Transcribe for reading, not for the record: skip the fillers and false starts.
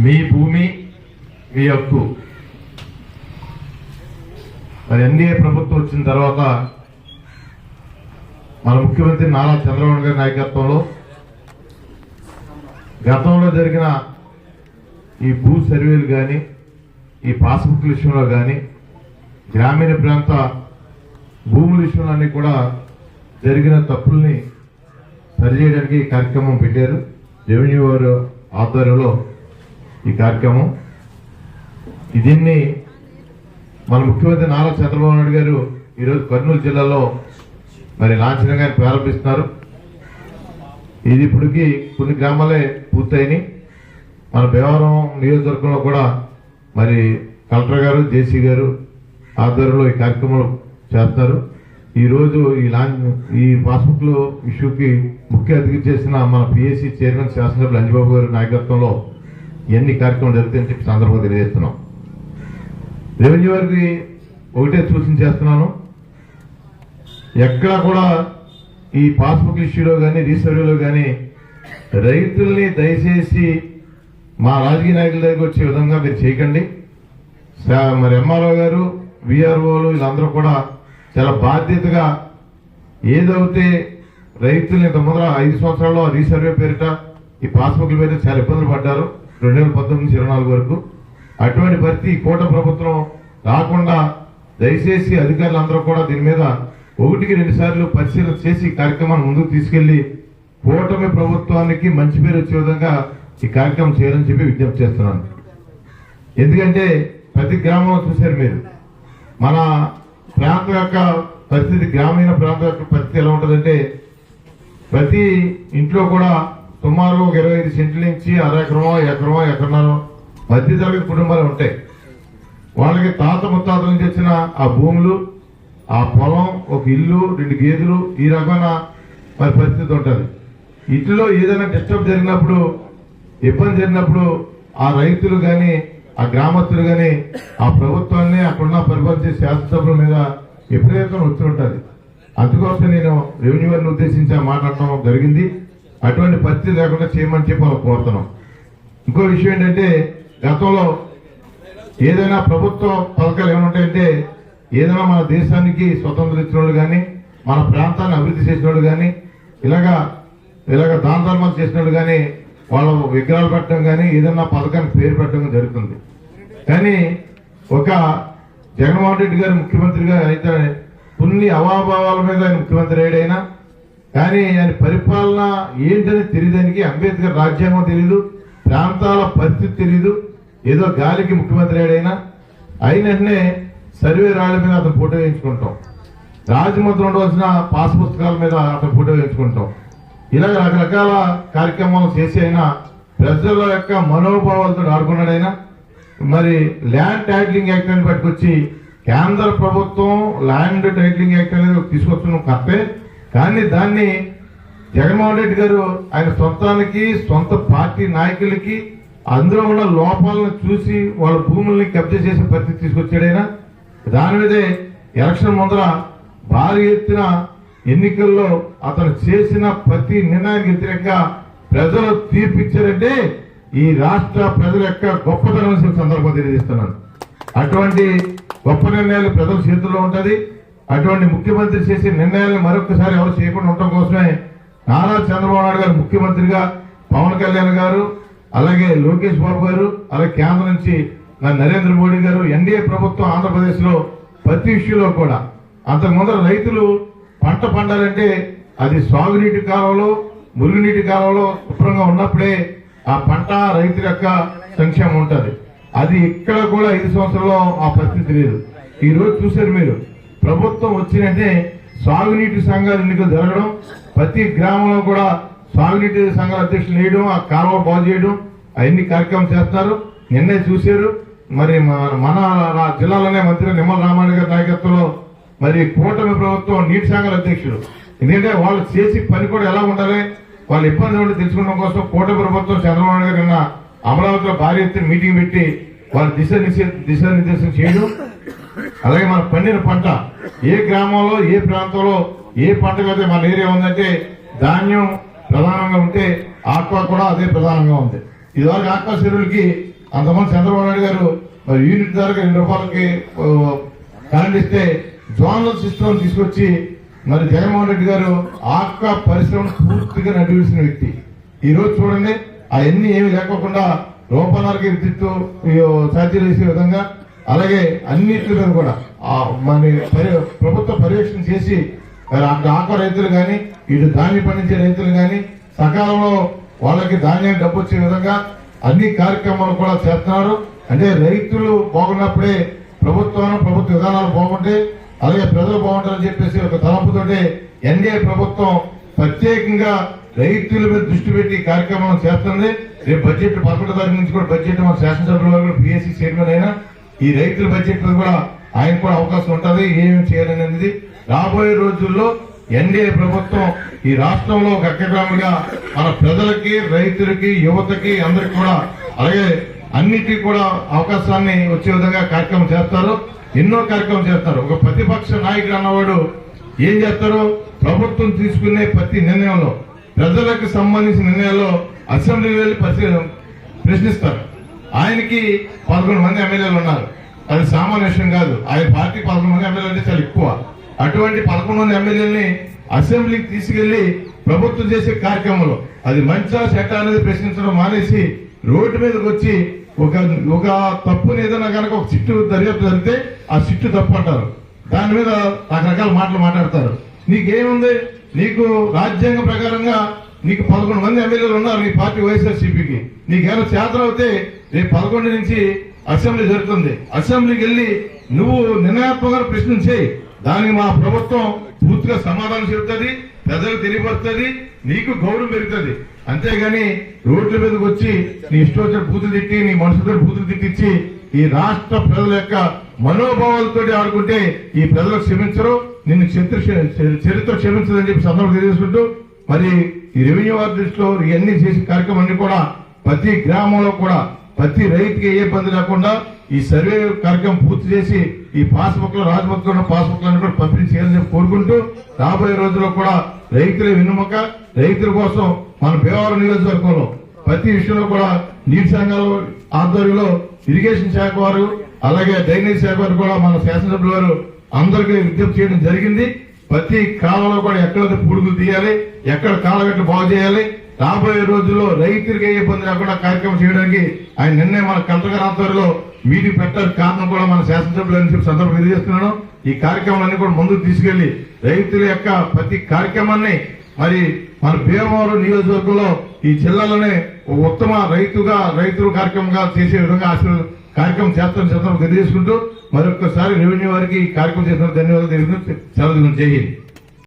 మీ భూమి మీ హక్కు. మరి ఎన్డీఏ ప్రభుత్వం వచ్చిన తర్వాత మన ముఖ్యమంత్రి నారా చంద్రబాబు గారి నాయకత్వంలో గతంలో జరిగిన ఈ భూ సర్వేలు కానీ, ఈ పాస్బుక్ విషయంలో కానీ, గ్రామీణ ప్రాంత భూముల విషయంలో అన్ని కూడా జరిగిన తప్పుల్ని సరిచేయడానికి కార్యక్రమం పెట్టారు. రెవెన్యూ వారు ఆధ్వర్యంలో ఈ కార్యక్రమం. దీన్ని మన ముఖ్యమంత్రి నారా చంద్రబాబు నాయుడు గారు ఈరోజు కర్నూలు జిల్లాలో మరి లాంఛనంగా ప్రారంభిస్తున్నారు. ఇది ఇప్పటికి కొన్ని గ్రామాలే పూర్తయినాయి. మన భీమవరం నియోజకవర్గంలో కూడా మరి కలెక్టర్ గారు, జేసీ గారు ఆధ్వర్యంలో ఈ కార్యక్రమాలు చేస్తారు. ఈరోజు ఈ పాస్బుక్లు ఇష్యూకి ముఖ్య అతిథి చేసిన మన పిఎస్సి చైర్మన్ శాసనసభ్యులు అంజిబాబు గారి నాయకత్వంలో ఎన్ని కార్యక్రమాలు జరుగుతాయని చెప్పి సందర్భంగా తెలియజేస్తున్నాం. రెవెన్యూ వారికి ఒకటే సూచన చేస్తున్నాను, ఎక్కడ కూడా ఈ పాస్బుక్ ఇష్యూలో కానీ, రీసర్వేలో కానీ రైతుల్ని దయచేసి మా రాజకీయ నాయకుల దగ్గరికి వచ్చే విధంగా మీరు చేయకండి. మరి ఎంఆర్ఓ గారు, విఆర్ఓలు వీళ్ళందరూ కూడా చాలా బాధ్యతగా ఏదైతే రైతులు ఇంత ముందర 5 సంవత్సరాల్లో రీసర్వే పేరిట ఈ పాస్బుక్ల పేరిట చాలా ఇబ్బందులు పడ్డారు 2019-24 వరకు. అటువంటి పరిస్థితి ఈ కూటమి ప్రభుత్వం రాకుండా దయచేసి అధికారులందరూ కూడా దీని మీద 1-2 సార్లు పరిశీలన చేసి కార్యక్రమాన్ని ముందుకు తీసుకెళ్లి కూటమి ప్రభుత్వానికి మంచి పేరు వచ్చే విధంగా ఈ కార్యక్రమం చేయాలని చెప్పి విజ్ఞప్తి చేస్తున్నాను. ఎందుకంటే ప్రతి గ్రామంలో చూశారు మీరు, మన ప్రాంతం యొక్క పరిస్థితి, గ్రామీణ ప్రాంతం యొక్క పరిస్థితి ఎలా ఉంటుందంటే ప్రతి ఇంట్లో కూడా సుమారు 25 సెంట్ల నుంచి ఎకరమో ఎకరన్నర మధ్యతరగతి కుటుంబాలు ఉంటాయి. వాళ్ళకి తాత ముత్తాతల నుంచి వచ్చిన ఆ భూములు, ఆ పొలం, ఒక ఇల్లు, 2 గేదెలు, ఈ రకమైన మరి పరిస్థితి ఉంటుంది. ఇంట్లో ఏదైనా డిస్టర్బ్ జరిగినప్పుడు, ఇబ్బంది జరిగినప్పుడు ఆ రైతులు కానీ, ఆ గ్రామస్తులు కానీ ఆ ప్రభుత్వాన్ని అక్కడున్న పరిపాలించే శాసనసభ్యుల మీద విపరీతం వచ్చి ఉంటుంది. అందుకోసం నేను రెవెన్యూ వారిని ఉద్దేశించి మాట్లాడటం జరిగింది. అటువంటి పరిస్థితి లేకుండా చేయమని చెప్పి వాళ్ళకి కోరుతున్నాం. ఇంకో విషయం ఏంటంటే, గతంలో ఏదైనా ప్రభుత్వ పథకాలు ఏమంటాయంటే, ఏదైనా మన దేశానికి స్వతంత్రం ఇచ్చిన వాళ్ళు కానీ, మన ప్రాంతాన్ని అభివృద్ధి చేసిన వాళ్ళు కానీ, ఇలాగా దాన ధర్మాలు చేసిన వాళ్ళు కానీ వాళ్ళ విగ్రహాలు పెట్టడం కానీ, ఏదైనా పథకానికి పేరు పెట్టడం జరుగుతుంది. కానీ ఒక జగన్మోహన్ రెడ్డి గారు ముఖ్యమంత్రిగా అయితే కొన్ని అవాభావాల మీద ఆయన ముఖ్యమంత్రి అయ్యాడైనా కానీ ఆయన పరిపాలన ఏంటని తెలియదానికి, అంబేద్కర్ రాజ్యాంగం తెలీదు, ప్రాంతాల పరిస్థితి తెలీదు, ఏదో గాలికి ముఖ్యమంత్రి అయ్యాడైనా అయిననే సర్వే రాళ్ల మీద అతను ఫోటో వేయించుకుంటాం, రాజముద్ర ఉండవలసిన పాస్ పుస్తకాల మీద అతను ఫోటో వేయించుకుంటాం. ఇలా రకరకాల కార్యక్రమాలు చేసి అయినా ప్రజల యొక్క మనోభావాలతో ఆడుకున్నాడైనా. మరి ల్యాండ్ టైటిలింగ్ యాక్ట్ అని పట్టుకొచ్చి కేంద్ర ప్రభుత్వం ల్యాండ్ టైటిలింగ్ యాక్ట్ అనేది తీసుకొచ్చిన కరెక్టే, కానీ దాన్ని జగన్మోహన్ రెడ్డి గారు ఆయన సొంత పార్టీ నాయకులకి అందులో ఉన్న లోపాలను చూసి వాళ్ళ భూముల్ని కబ్జా చేసే పరిస్థితి తీసుకొచ్చాడైనా. దాని మీదే ఎలక్షన్ ముందర భారీ ఎత్తున ఎన్నికల్లో అతను చేసిన ప్రతి నిర్ణయానికి వ్యతిరేకంగా ప్రజలు తీర్పిచ్చారంటే ఈ రాష్ట్ర ప్రజల యొక్క గొప్పతనం సందర్భంగా తెలియజేస్తున్నాను. అటువంటి గొప్ప నిర్ణయాలు ప్రజల చేతుల్లో ఉంటది. అటువంటి ముఖ్యమంత్రి చేసే నిర్ణయాలను మరొకసారి ఎవరు చేయకుండా ఉండటం కోసమే నారా చంద్రబాబు నాయుడు గారు ముఖ్యమంత్రిగా, పవన్ కళ్యాణ్ గారు, అలాగే లోకేష్ బాబు గారు, అలాగే కేంద్రం నుంచి నరేంద్ర మోడీ గారు, ఎన్డీఏ ప్రభుత్వం ఆంధ్రప్రదేశ్ లో ప్రతి విషయంలో కూడా అంతకు ముందర రైతులు పంట పండాలంటే అది సాగునీటి కాలంలో, మురుగునీటి కాలంలో శుభ్రంగా ఉన్నప్పుడే ఆ పంట రైతుల యొక్క సంక్షేమం ఉంటుంది. అది ఇక్కడ కూడా 5 సంవత్సరాల్లో ఆ పరిస్థితి లేదు. ఈ రోజు చూశారు మీరు, ప్రభుత్వం వచ్చినట్టే సాగునీటి సంఘాలు ఎన్నికలు జరగడం, ప్రతి గ్రామంలో కూడా సాగునీటి సంఘాల అధ్యక్షులు వేయడం, ఆ కాలువ బాగు చేయడం, అవన్నీ కార్యక్రమం చేస్తున్నారు. నిన్నే చూశారు మరి మన జిల్లాలోనే మంత్రి నిమ్మల రామారావు గారి నాయకత్వంలో మరి కూటమి ప్రభుత్వం నీటి సంఘాల అధ్యక్షులు. ఎందుకంటే వాళ్ళు చేసి పని కూడా ఎలా ఉండాలి, వాళ్ళ ఇబ్బంది ఉండి తెలుసుకోవడం కోసం కూటమి ప్రభుత్వం చంద్రబాబు గారు నిన్న అమరావతిలో భారీ ఎత్తున మీటింగ్ పెట్టి వాళ్ళు దిశానిర్దేశం చేయడం. అలాగే మన పండిన పంట ఏ గ్రామంలో, ఏ ప్రాంతంలో ఏ పంటగా అయితే మన ఏరియా ఉందంటే ధాన్యం ప్రధానంగా ఉంటే ఆక్వా కూడా అదే ప్రధానంగా ఉంది. ఇదివరకు ఆకాశ చెరువులకి అంతమంది చంద్రబాబు నాయుడు గారు మరి యూనిట్ ధరకు ₹2 కరెంట్ ఇస్తే జోనల్ సిస్టమ్ తీసుకొచ్చి మరి జగన్మోహన్ రెడ్డి గారు ఆక్వా పరిశ్రమను పూర్తిగా నడిపిస్తున్న వ్యక్తి. ఈ రోజు చూడండి అవన్నీ ఏమి లేకోకుండా ₹1.5 విద్యుత్ ఛార్జీలు వేసే విధంగా, అలాగే అన్నింటి మీద కూడా మన ప్రభుత్వ పర్యవేక్షణ చేసి అక్కడ ఆక్వా రైతులు కానీ ఇటు ధాన్యం పండించే రైతులు కానీ సకాలంలో వాళ్ళకి ధాన్యం డబ్బు వచ్చే విధంగా అన్ని కార్యక్రమాలు కూడా చేస్తున్నారు. అంటే రైతులు బాగున్నప్పుడే ప్రభుత్వ విధానాలు బాగుంటే అలాగే ప్రజలు బాగుంటారని చెప్పేసి ఒక తలంపుతోటే ఎన్డీఏ ప్రభుత్వం ప్రత్యేకంగా రైతుల మీద దృష్టి పెట్టి కార్యక్రమం చేస్తుంది. రేపు బడ్జెట్ 11వ తారీఖు నుంచి కూడా బడ్జెట్ మన శాసనసభ్యుల వరకు పిఎస్సీ చైర్మన్ అయినా ఈ రైతుల బడ్జెట్ మీద కూడా ఆయన కూడా అవకాశం ఉంటుంది ఏమేమి చేయాలనేది. రాబోయే రోజుల్లో ఎన్డీఏ ప్రభుత్వం ఈ రాష్ట్రంలో ఒక అగ్రగామిగా మన ప్రజలకి రైతులకి యువతకి అందరికి కూడా అలాగే అన్నిటికీ కూడా అవకాశాన్ని వచ్చే విధంగా కార్యక్రమం చేస్తారు. ఎన్నో కార్యక్రమం చేస్తారు. ఒక ప్రతిపక్ష నాయకుడు అన్నవాడు ఏం చేస్తారు, ప్రభుత్వం తీసుకునే ప్రతి నిర్ణయంలో ప్రజలకు సంబంధించిన నిర్ణయాల్లో అసెంబ్లీ వెళ్ళి ప్రశ్నిస్తారు. ఆయనకి 11 మంది ఎమ్మెల్యేలు ఉన్నారు. అది సామాన్య విషయం కాదు. ఆయన పార్టీ 11 మంది ఎమ్మెల్యేలు అంటే చాలా ఎక్కువ. అటువంటి 11 మంది ఎమ్మెల్యేలని అసెంబ్లీకి తీసుకెళ్లి ప్రభుత్వం చేసే కార్యక్రమంలో అది మంచా చెడ్డ అనేది ప్రశ్నించడం మానేసి రోడ్డు మీదకి వచ్చి ఒక తప్పుని ఏదైనా కనుక ఒక సిట్టు దర్యాప్తు జరిగితే ఆ సిట్టు తప్పు అంటారు. దాని మీద రకరకాల మాటలు మాట్లాడతారు. నీకేముంది, నీకు రాజ్యాంగ ప్రకారంగా నీకు 11 మంది ఎమ్మెల్యేలు ఉన్నారు నీ పార్టీ వైఎస్ఆర్సీపీకి. నీకేమైనా చేతలు అవుతే రేపు 11 నుంచి అసెంబ్లీ జరుగుతుంది. అసెంబ్లీకి వెళ్ళి నువ్వు నిర్ణయాత్మకంగా ప్రశ్నించేయి. దానికి మా ప్రభుత్వం పూర్తిగా సమాధానం చెబుతుంది, ప్రజలకు తెలియపరుస్తుంది, నీకు గౌరవం పెరుగుతుంది. అంతేగాని రోడ్ల మీదకి వచ్చి నీ ఇష్టం వచ్చిన బూతులు తిట్టి నీ మనుషులతో బూతులు తిట్టించి ఈ రాష్ట్ర ప్రజల యొక్క మనోభావాలతో ఆడుకుంటే ఈ ప్రజలకు క్షమించరు, నిన్ను చరిత్ర క్షమించదని చెప్పి సందర్భం తెలియజేసుకుంటూ మరి ఈ రెవెన్యూ వారి దృష్టిలో ఇవన్నీ చేసే కార్యక్రమాన్ని కూడా ప్రతి గ్రామంలో కూడా ప్రతి రైతుకి ఏ ఇబ్బంది లేకుండా ఈ సర్వే కార్యక్రమం పూర్తి చేసి ఈ పాస్బుక్ లో రాజభక్తులు ఉన్న పాస్బుక్లను కూడా పంపిణీ చేయాలని కోరుకుంటూ రాబోయే రోజుల్లో కూడా రైతుల వెన్నుముక రైతుల కోసం మన భీమవరం నియోజకవర్గంలో ప్రతి విషయంలో కూడా నీటి సంఘాల ఆధ్వర్యంలో ఇరిగేషన్ శాఖ వారు అలాగే డ్రైనేజ్ శాఖ వారు కూడా మన శాసనసభ్యుల వారు అందరికీ విజ్ఞప్తి చేయడం జరిగింది. ప్రతి కాలంలో కూడా ఎక్కడైతే పుడుగులు తీయాలి, ఎక్కడ కాలగట్లు బాగు చేయాలి, రాబోయే రోజుల్లో రైతులకు ఏ ఇబ్బంది లేకుండా కార్యక్రమం చేయడానికి ఆయన నిన్నే మన కలెక్టర్ గారి ఆధ్వర్యంలో మీటింగ్ పెట్టడానికి కారణం కూడా మన శాసనసభ్యులు అని చెప్పి సందర్భం తెలియజేస్తున్నాను. ఈ కార్యక్రమాలన్నీ కూడా ముందుకు తీసుకెళ్లి రైతుల యొక్క ప్రతి కార్యక్రమాన్ని మరి మన భీమవరం నియోజకవర్గంలో ఈ జిల్లాలోనే ఉత్తమ రైతులు కార్యక్రమంగా చేసే విధంగా కార్యక్రమం చేస్తారని సందర్భం తెలియజేసుకుంటూ మరొకసారి రెవెన్యూ వారికి ఈ కార్యక్రమం చేసిన ధన్యవాదాలు తెలియజేస్తూ సెలవు చేయండి.